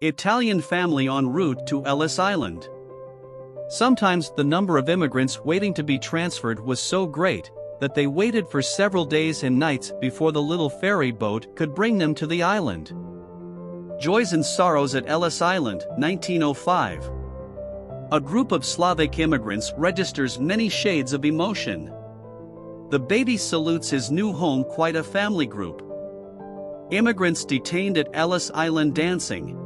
Italian family en route to Ellis Island. Sometimes the number of immigrants waiting to be transferred was so great that they waited for several days and nights before the little ferry boat could bring them to the island. Joys and Sorrows at Ellis Island, 1905. A group of Slavic immigrants registers many shades of emotion. The baby salutes his new home, quite a family group. Immigrants detained at Ellis Island dancing.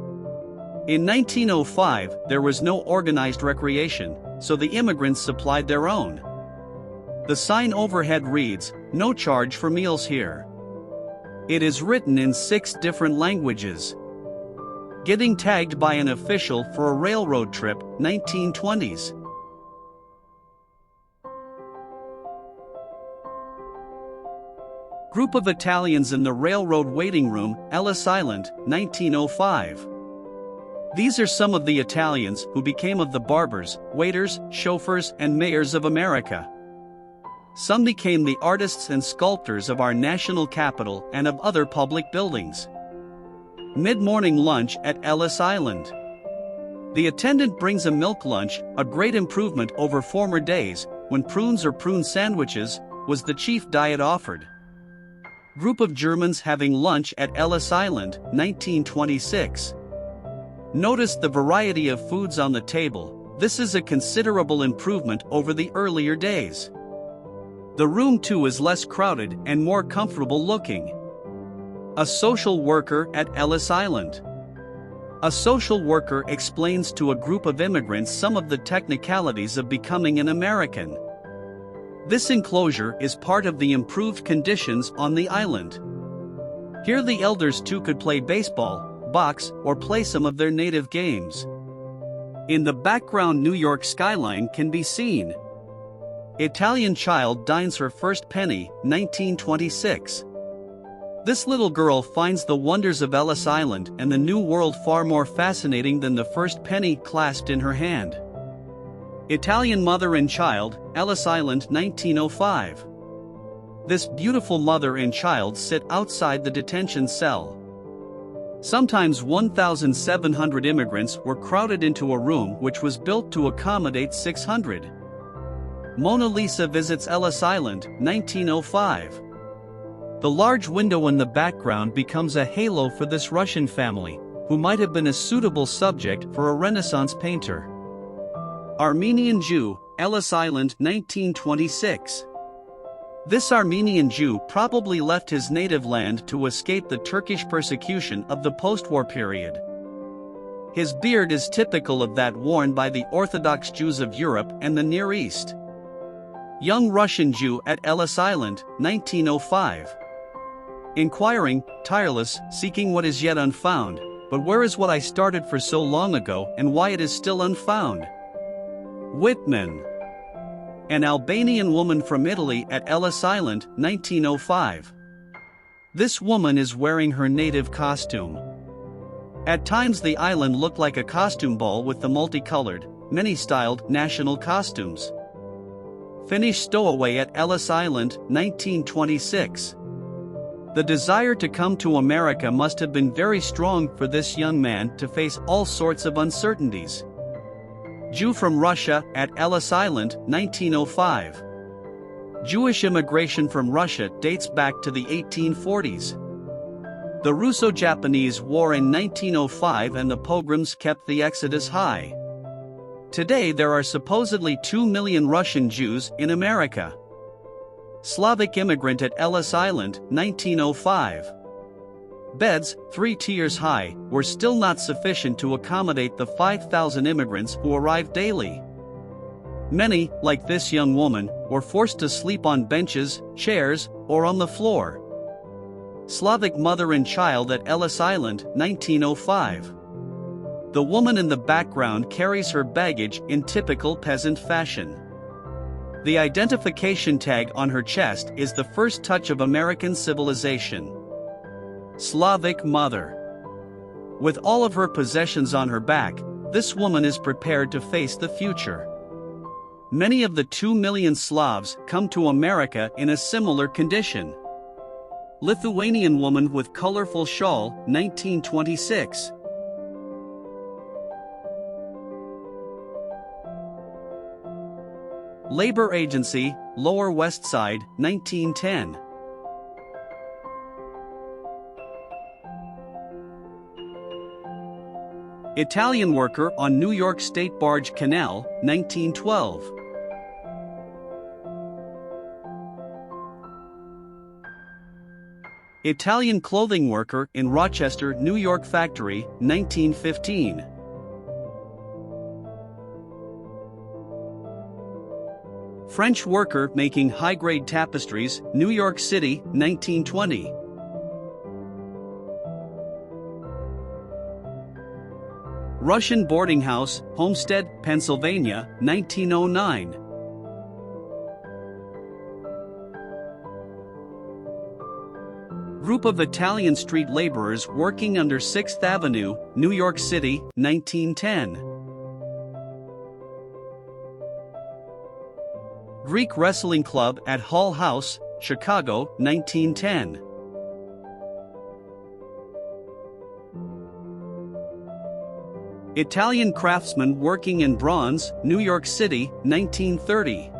In 1905, there was no organized recreation, so the immigrants supplied their own. The sign overhead reads, "No charge for meals here." It is written in 6 different languages. Getting tagged by an official for a railroad trip, 1920s. Group of Italians in the railroad waiting room, Ellis Island, 1905. These are some of the Italians who became of the barbers, waiters, chauffeurs, and mayors of America. Some became the artists and sculptors of our national capital and of other public buildings. Mid-morning lunch at Ellis Island. The attendant brings a milk lunch, a great improvement over former days, when prunes or prune sandwiches was the chief diet offered. Group of Germans having lunch at Ellis Island, 1926. Notice the variety of foods on the table. This is a considerable improvement over the earlier days. The room too is less crowded and more comfortable looking. A social worker at Ellis Island. A social worker explains to a group of immigrants some of the technicalities of becoming an American. This enclosure is part of the improved conditions on the island. Here the elders too could play baseball, box, or play some of their native games. In the background, New York skyline can be seen. Italian child dines her first penny, 1926. This little girl finds the wonders of Ellis Island and the New World far more fascinating than the first penny clasped in her hand. Italian mother and child, Ellis Island, 1905. This beautiful mother and child sit outside the detention cell. Sometimes 1,700 immigrants were crowded into a room which was built to accommodate 600. Mona Lisa visits Ellis Island, 1905. The large window in the background becomes a halo for this Russian family, who might have been a suitable subject for a Renaissance painter. Armenian Jew, Ellis Island, 1926. This Armenian Jew probably left his native land to escape the Turkish persecution of the post-war period. His beard is typical of that worn by the Orthodox Jews of Europe and the Near East. Young Russian Jew at Ellis Island, 1905. Inquiring, tireless, seeking what is yet unfound, but where is what I started for so long ago and why it is still unfound? Whitman. An Albanian woman from Italy at Ellis Island, 1905. This woman is wearing her native costume. At times the island looked like a costume ball with the multicolored, many-styled national costumes. Finnish stowaway at Ellis Island, 1926. The desire to come to America must have been very strong for this young man to face all sorts of uncertainties. Jew from Russia at Ellis Island, 1905. Jewish immigration from Russia dates back to the 1840s. The Russo-Japanese War in 1905 and the pogroms kept the exodus high. Today there are supposedly 2 million Russian Jews in America. Slavic immigrant at Ellis Island, 1905. Beds, 3 tiers high, were still not sufficient to accommodate the 5,000 immigrants who arrived daily. Many, like this young woman, were forced to sleep on benches, chairs, or on the floor. Slavic mother and child at Ellis Island, 1905. The woman in the background carries her baggage in typical peasant fashion. The identification tag on her chest is the first touch of American civilization. Slavic mother. With all of her possessions on her back, this woman is prepared to face the future. Many of the 2 million Slavs come to America in a similar condition. Lithuanian woman with colorful shawl, 1926. Labor Agency, Lower West Side, 1910. Italian worker on New York State Barge Canal, 1912. Italian clothing worker in Rochester, New York factory, 1915. French worker making high-grade tapestries, New York City, 1920. Russian boarding house, Homestead, Pennsylvania, 1909. Group of Italian street laborers working under 6th Avenue, New York City, 1910. Greek wrestling club at Hull House, Chicago, 1910. Italian craftsman working in bronze, New York City, 1930.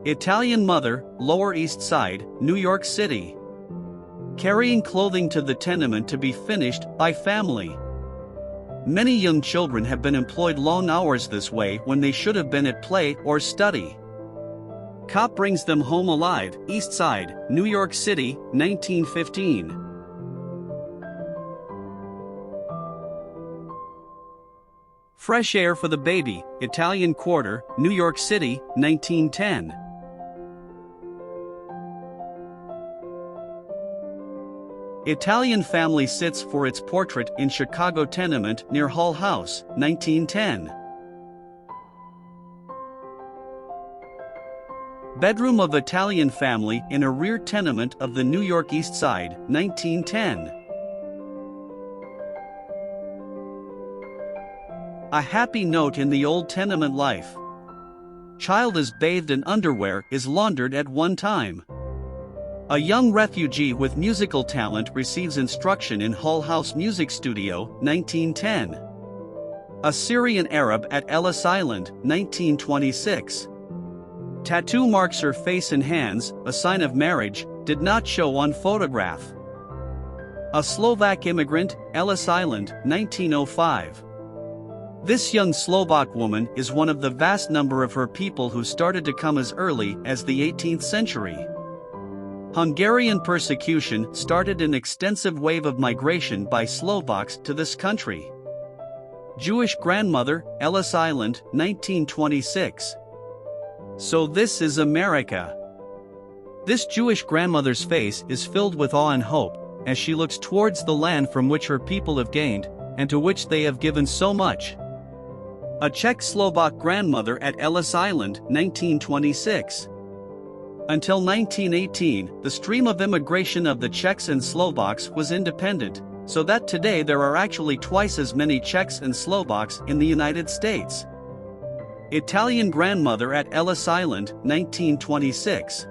Italian mother, Lower East Side, New York City. Carrying clothing to the tenement to be finished by family. Many young children have been employed long hours this way when they should have been at play or study. Cop brings them home alive, East Side, New York City, 1915. Fresh air for the baby, Italian Quarter, New York City, 1910. Italian family sits for its portrait in Chicago tenement near Hull House, 1910. Bedroom of Italian family in a rear tenement of the New York East Side, 1910. A happy note in the old tenement life. Child is bathed in underwear is laundered at one time. A young refugee with musical talent receives instruction in Hull House Music Studio, 1910. A Syrian Arab at Ellis Island, 1926. Tattoo marks her face and hands, a sign of marriage, did not show on photograph. A Slovak immigrant, Ellis Island, 1905. This young Slovak woman is one of the vast number of her people who started to come as early as the 18th century. Hungarian persecution started an extensive wave of migration by Slovaks to this country. Jewish grandmother, Ellis Island, 1926. So this is America. This Jewish grandmother's face is filled with awe and hope, as she looks towards the land from which her people have gained, and to which they have given so much. A Czech-Slovak grandmother at Ellis Island, 1926. Until 1918, the stream of immigration of the Czechs and Slovaks was independent, so that today there are actually twice as many Czechs and Slovaks in the United States. Italian grandmother at Ellis Island, 1926.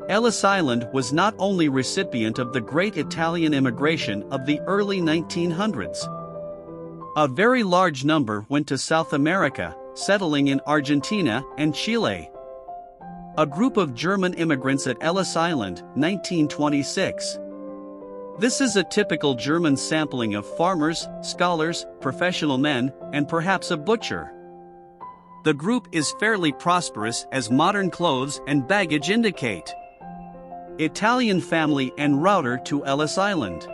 Ellis Island was not only recipient of the great Italian immigration of the early 1900s. A very large number went to South America, settling in Argentina and Chile. A group of German immigrants at Ellis Island, 1926. This is a typical German sampling of farmers, scholars, professional men, and perhaps a butcher. The group is fairly prosperous as modern clothes and baggage indicate. Italian family en route to Ellis Island.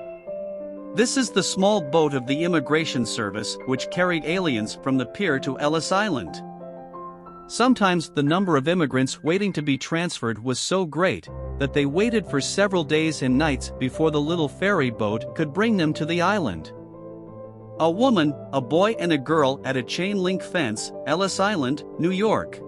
This is the small boat of the immigration service which carried aliens from the pier to Ellis Island. Sometimes the number of immigrants waiting to be transferred was so great that they waited for several days and nights before the little ferry boat could bring them to the island. A woman, a boy and a girl at a chain link fence, Ellis Island, New York.